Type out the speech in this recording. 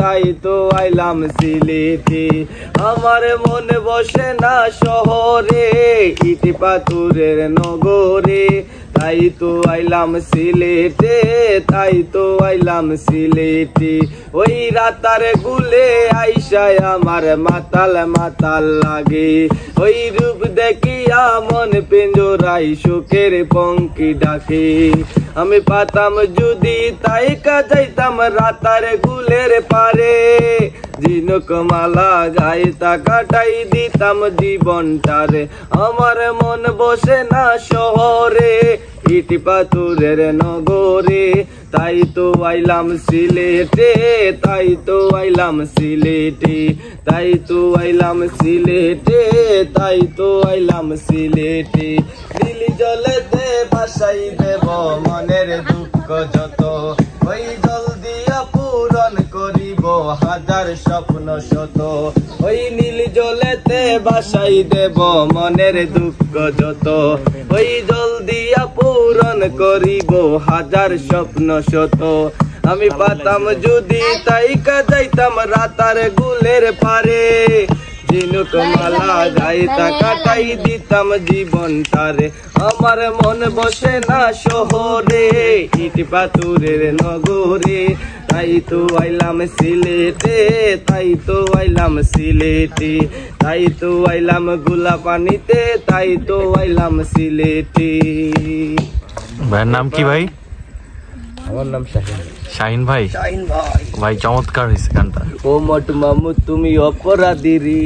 তাই তো আইলাম সিলেটে। আমার মন বসে না শহরে, ইট পাথরের নগরে, তাই তো আইলাম সিলেটে, তাই তো আইলাম সিলেটে। ওই রাতার গুলে আইসায় আমার মাতাল মাতাল লাগে, ওই রূপ দেখিয়া মন পিঞ্জরাই শোকের পঙ্কি ডাকে। আমি পাতাম যদি তাই কাজাইতাম রাতার গুলের পারে, ঝিনুক মালা গায়ে তা কাটাই দিতাম জীবনটারে। আমার মন বসে না শহরে, ইট পাথরের নগরে, তাই তো আইলাম সিলেটে, তাই তো আইলাম সিলেটে, তাই তো আইলাম সিলেটে, তাই তো আইলাম সিলেটে। নীল জলেতে ভাসাই দেব মনের দুঃখ যত, ওই জল দিয়া পূরণ করিব হাজার স্বপ্ন শত। ওই নীল জলেতে ভাসাই দেব মনের দুঃখ যত, ওই জল দিয়া পূরণ করিব হাজার স্বপ্ন শত। আমি পাতাম যদি তাই কাজাইতাম রাতার গুলের পারে, ঝিনুক মালা গায়ে তা কাটাই দিতাম জীবনটারে। আমার মন বসে না শহরে, ইট পাথরের নগরে, তাই তো আইলাম সিলেটে, তাই তো আইলাম সিলেটে, তাই তো আইলাম গুলা পানিতে, তাই তো আইলাম সিলেটে। ভাইয়ের নাম কি ভাই? আমার নাম শাহিন। শাহিন ভাই? শাহিন ভাই। ভাই চমৎকার হয়েছে গানটা। ও মট মামু তুমি অপরাধী রে।